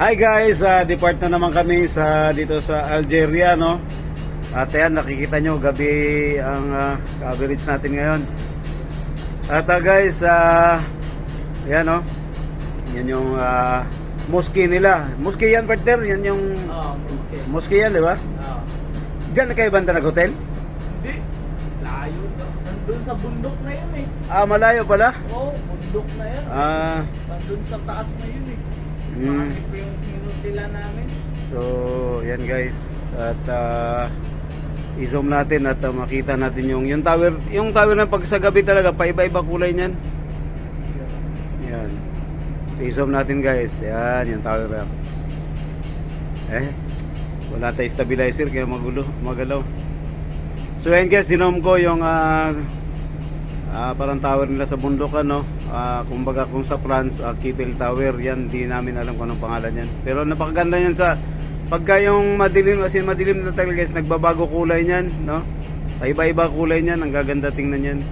Hi guys, depart na naman kami dito sa Algeria, no? At ayan, nakikita nyo gabi ang coverage natin ngayon. At guys, ayan, no? Yan yung mosque nila. Mosque yan, partner? Yan yung mosque. mosque yan, di ba? Diyan na kayo banda nag-hotel? Hindi. Layo. Nandun sa bundok na yun eh. Malayo pala? Oo, bundok na yan. Nandun sa taas na yun eh. Marami pa yung hinutila namin. So, yan guys. At i-zoom natin at makita natin yung tower na pag sa gabi talaga paiba-iba kulay niyan. Yan. So, i-zoom natin guys. Yan, yung tower na. Wala tayong stabilizer kaya magalaw. So, yan guys, sinom ko yung parang tower nila sa bundukan, no? Kumbaga kung sa France, Kittel Tower, yan, di namin alam kung anong pangalan yan. Pero napakaganda yan pagka yung madilim, as in madilim na talaga guys, nagbabago kulay niyan, no? Iba-iba kulay niyan, ang gaganda tingnan yan.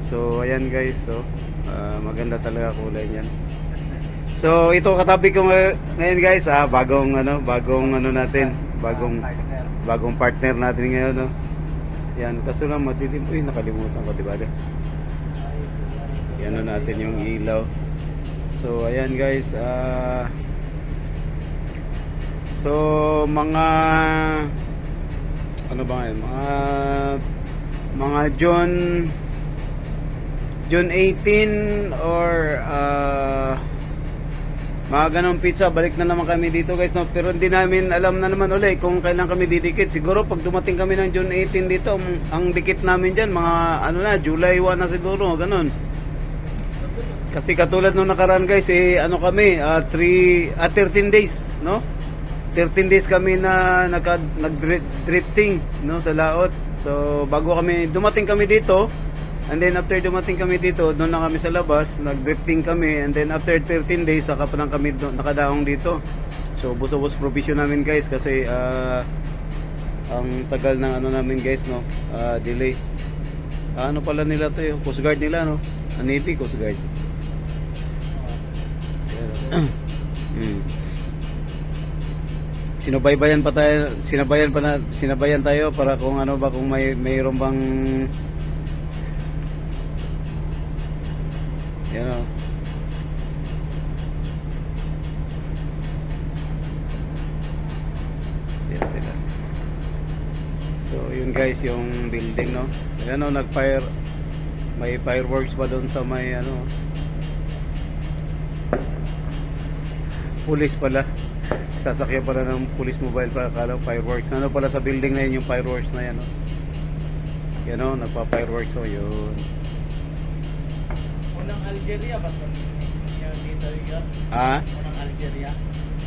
So, ayan guys, so, maganda talaga kulay niyan. So, ito katabi ko ngayon guys, bagong partner natin ngayon, no? Yan, kaso lang madilim. Uy, nakalimutan ko, diba? Yan na natin yung ilaw. So, ayan guys. So, mga ano ba ngayon? Mga June 18 or mga ganong pizza, balik na naman kami dito guys, no? Pero hindi namin alam na naman ulit kung kailan kami didikit. Siguro pag dumating kami ng June 18 dito, ang dikit namin dyan, mga July 1 na siguro, ganon. Kasi katulad nung nakaraan guys, kami, 13 days, no? 13 days kami na nag-drifting, no, sa laot. So, bago dumating kami dito, and then after dumating kami dito, doon na kami sa labas, nag-drifting kami, and then after 13 days, saka pa lang kami nakadaong dito. So, buso-bus provision namin guys, kasi ang tagal ng namin guys, no, delay. Ano pala nila to, Coast Guard nila, no? Navy Coast Guard. Sinabayan tayo para kung kung mayroon bang yan o. Sila. So yun guys, yung building, no. Ayan o, may fireworks pa doon sa may police pala. Sasakyan pala ng police mobile para kala fireworks. Ano pala sa building na yun yung fireworks na yan, no. Yan o, nagpa-fireworks o yun. Unang Algeria ba ito? Yung dito yun? Unang Algeria?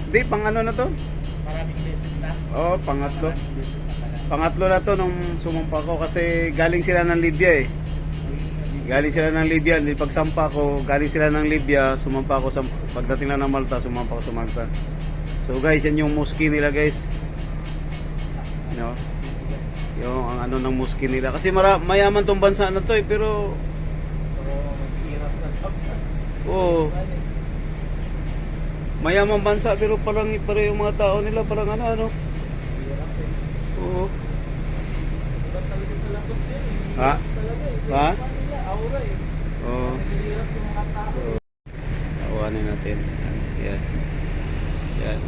Hindi, pang na to? Maraming beses na? Oo, pangatlo. Maraming beses na pala. Pangatlo na to nung sumampa ko kasi galing sila ng Libya Galing sila ng Libya, pagsampa ko, galing sila ng Libya, sumampa ko pagdating lang ng Malta, sumampa ko sa Malta. So guys, yan yung mosque nila guys. No? Yung ang ng mosque nila. Kasi mayaman tong bansa na to pero maghihirap sa kapwa. Oo. Mayamang bansa pero parang yung mga tao nila parang Hirap eh. Oo. Iba talaga sa labas yan eh. Ha? Talaga eh. Ha? Aura eh. Oo. Hirap yung mga tao. So, tawanin natin. Yan. Yan.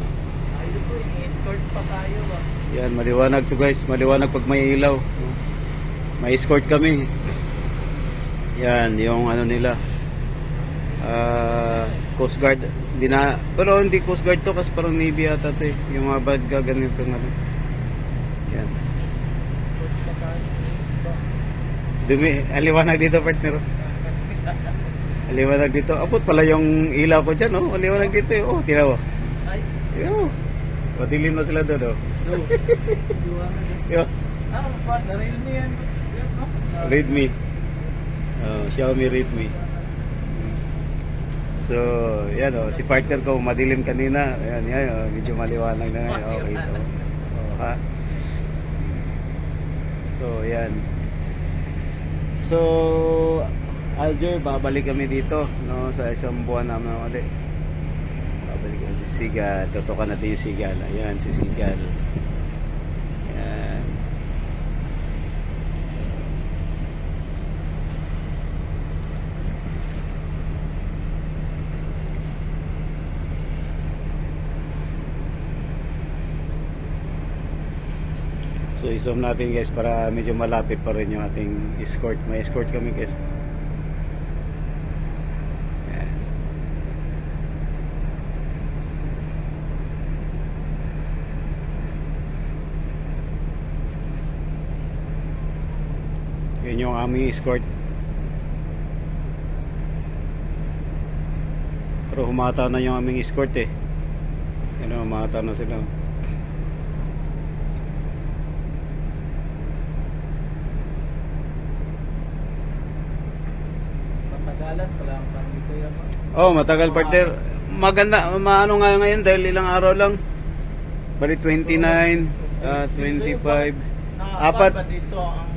Ayos eh. I-escort pa tayo ba? Yan, maliwanag to guys. Maliwanag pag may ilaw. May escort kami. Yan, yung nila. Coast Guard. Pero hindi Coast Guard to kasi parang Navy ata to eh. Yung mga bad ganito Yan. Escort pa tayo. Aliwanag dito, partner. Aliwanag dito. Abot pala yung ilaw ko dyan, oh. Aliwanag dito, eh. Oh, tinawa. Ay. Yo. Madilim na sila doon, oh. Yo. Realme yan. Redmi. Xiaomi Redmi. So, yan, oh. Si partner ko, madilim kanina. Ayan, oh. Medyo maliwanag na ngayon. Okay, ito. Oh, ha? So, yan. So, Alger, babalik kami dito, no, sa isang buwan naman ulit. Babalik kami. Sigal, tutukan natin yung Sigal. Ayan, si Sigal. Ayan. So i-zoom natin guys para medyo malapit pa rin yung ating escort. May escort kami guys. Ayan. Yun yung aming escort. Pero humata na yung aming escort eh. Yan, humata na sila. Matagalan pala ang kami ko yan. Oh, matagal partner. Maganda, maano nga ngayon dahil ilang araw lang. Bali 29, 25. Apat. Ba dito ang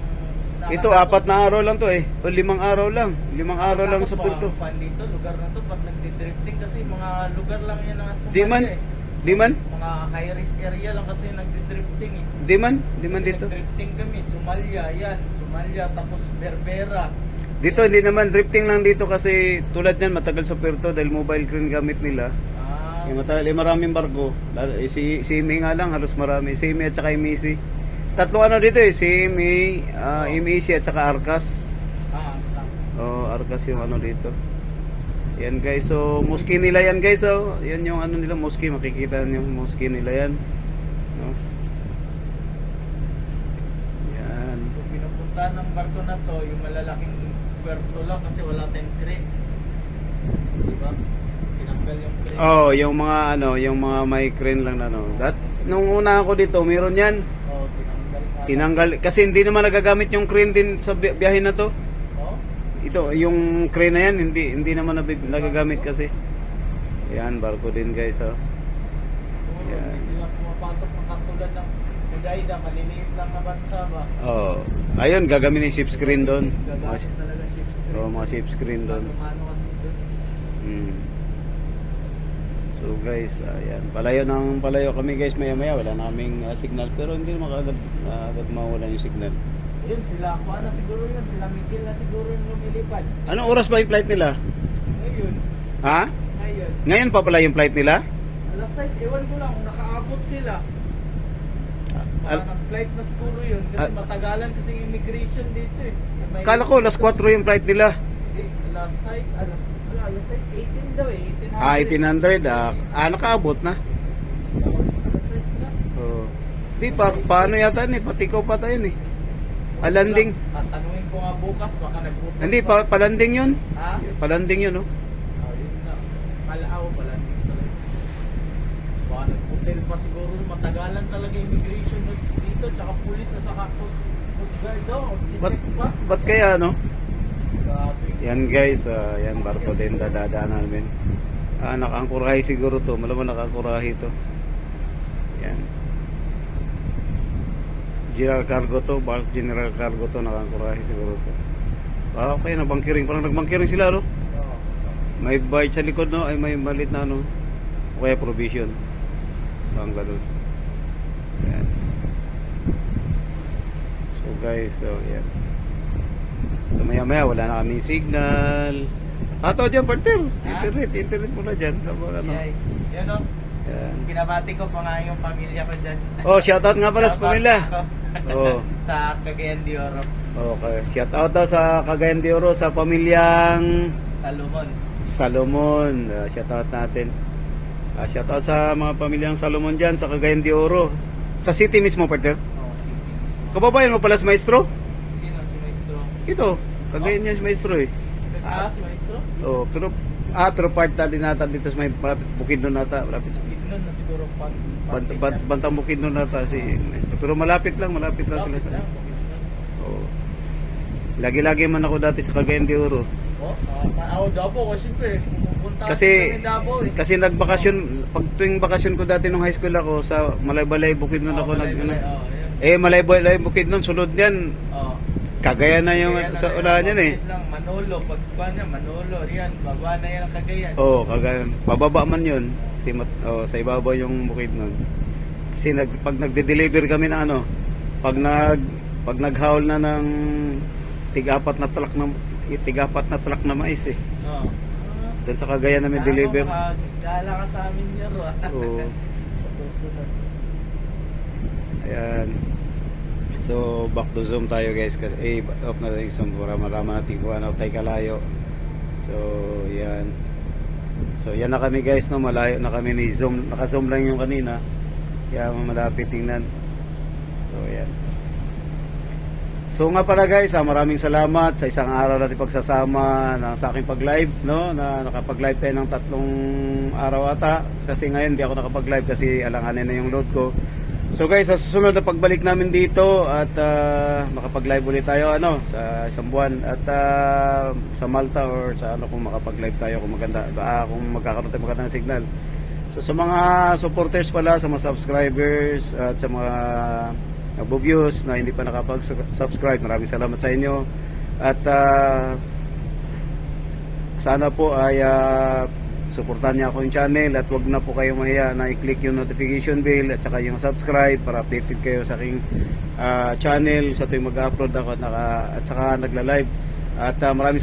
Ito, 4 na araw lang to eh. O 5 araw lang. 5 araw lang sa punto. Pan dito, lugar na to, pag nagdi-drifting kasi mga lugar lang yan na Somalia Di man? eh. Di man? Mga high risk area lang kasi nagdi-drifting eh. Di man? Di man Kasi dito? nag-drifting kami, Somalia, yan. Somalia, tapos Berbera. Dito hindi naman drifting lang dito kasi tulad niyan matagal sa Puerto dahil mobile crane gamit nila. Ah, Yung matagal, maraming barko. Si Imi nga lang halos marami. Si Imi at saka Imisi. Tatlo ano dito eh, si Imi, Imisi at saka Arcas. Oh, Arcas yung ano dito. Yan guys, so mosque nila yan guys, oh. Yan yung ano nila mosque, makikita niyo yung mosque nila yan. No? Yan. So pinupunta ng barko na to, yung malalaking puerto lang kasi wala tayong crane. Diba? Sinanggal yung crane. Oh, yung mga ano, yung mga may crane lang na no. Nung una ako dito, meron yan. Oh, tinanggal. Tinanggal kasi hindi naman nagagamit yung crane din sa biyahe na to. Oh? Ito, yung crane na yan hindi naman nagagamit kasi. Yan, barko din guys, oh. Oo, Yan. hindi sila pumapasok ng katulad ng Udaida, maliliit lang na bansa ba? Oh. Ayun, gagamitin yung ship screen doon. Gagamit talaga ship screen. Oh, mga ship screen doon. Lumano kasi doon. Hmm. So guys, ayan. Palayo kami guys maya-maya. Wala naming signal pero hindi naman agad mawala yung signal. Yun, sila ako na siguro yun. Sila Mikil na siguro yung lumilipad. Anong oras ba yung flight nila? Ngayon, Ha? ngayon. Ngayon pa pala yung flight nila? Alas 6, ewan ko lang kung nakaabot sila. Baka Al- nag-flight na siguro yun. Kasi Al- matagalan kasi yung immigration dito eh. May- Kala ko alas 4 yung flight nila. Alas 6, alas 6, 18 daw eh. 1800. 1800. Nakaabot na. Alas 6 na. Oh. Di pa, paano yata ni? Patikaw pa tayo ni. Alanding. Tatanungin ko nga bukas, baka nagpupunta. Hindi, palanding yun. Ha? Palanding yun, oh. Oh, yun na. Malaaw pala dito talaga. Baka nag-hotel pa siguro. Matagalan talaga immigration dito. Tsaka pulis na saka coast guard daw. Ba't, Check pa. ba't kaya, no? Grabe. Yan guys, yan barko din dadaan namin. Nakangkurahi siguro to. Malamang nakangkurahi to. Yan. General cargo to, bulk general cargo to, nakangkurahi siguro to. Okay, nabangkiring. Parang nagbangkiring sila, no? Oo. May barge sa likod, no? Ay, may malit na, ano? O kaya provision. Ang ganun. Yan. So guys, so yan. So maya wala na kaming signal. Ato dyan, partner. Internet muna dyan. Ano? Yay. Yan o. Yan. Pinabati ko pa nga yung pamilya ko dyan. Oh, shoutout nga pala sa Shoutout pamilya. ako. Oh. Sa Cagayan de Oro. Okay, shoutout daw sa Cagayan de Oro sa pamilyang Salomon. Salomon. Shoutout natin. Shoutout sa mga pamilyang Salomon dyan sa Cagayan de Oro. Sa city mismo, partner. Oo, sige. Kababayan mo pala si Maestro? Sino si Maestro? Ito, Cagayan niya si Maestro eh. Si Maestro? Oh, pero part na din nata dito sa may malapit Bukidnon nata, malapit sa Ignon na siguro Bantang Bukidnon nata si Maestro. Pero malapit lang sila sa. Oh. Lagi-lagi man ako dati sa Cagayan de Oro. Ako Davao kasi siyempre pupunta Kasi kami Davao eh. kasi nagbakasyon pag tuwing bakasyon ko dati nung high school ako sa Malaybalay Bukidnon ako Balay, ano. yan. Malaybalay Bukidnon sulod niyan. Oo. Cagayan na yung Cagayan na sa yan, unahan yan eh. mabilis lang, Manolo, pagkuhan niya, Manolo, yan, baba na yan ang Cagayan. Oo, Cagayan. Pababa man yun. Sa ibabaw yung bukid nun. Kasi pag nagde-deliver kami ng ano, pag naghaul na ng tig-apat na truck na mais eh. Oo. Doon sa Cagayan namin deliver. Gala ka sa amin niya, ro. Oo. Susunod. Ayan. So, back to Zoom tayo guys. Kasi, off na tayo yung Zoom para marama natin kung ano tayo kalayo. So, yan. So, yan na kami guys, no? Malayo na kami ni Zoom. Naka-Zoom lang yung kanina. Kaya malapit tingnan. So, yan. So nga pala guys, maraming salamat sa isang araw natin pagsasama sa aking pag-live, no? Na nakapag-live tayo ng 3 araw ata. Kasi ngayon hindi ako nakapag-live kasi alanganin na yung load ko. So guys, sa susunod na pagbalik namin dito at makapag-live ulit tayo sa isang buwan at sa Malta or sa kung makapag-live tayo kung maganda kung magkakaroon tayo magandang signal. So sa mga supporters pala, sa mga subscribers at sa mga nagbo-views na hindi pa nakapag-subscribe, maraming salamat sa inyo at sana po ay suportahan niyo ako yung channel at wag na po kayo mahiya na i-click yung notification bell at saka yung subscribe para updated kayo sa aking channel sa tuwing mag-upload ako at saka nagla-live at maraming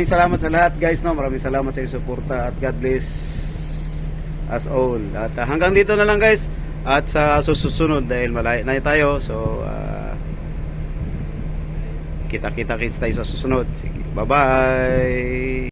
salamat sa lahat guys, no? Maraming salamat sa inyong suporta at God bless us all at hanggang dito na lang guys. At sa susunod dahil malayo na tayo, so kita-kita tayo sa susunod. Sige, bye-bye.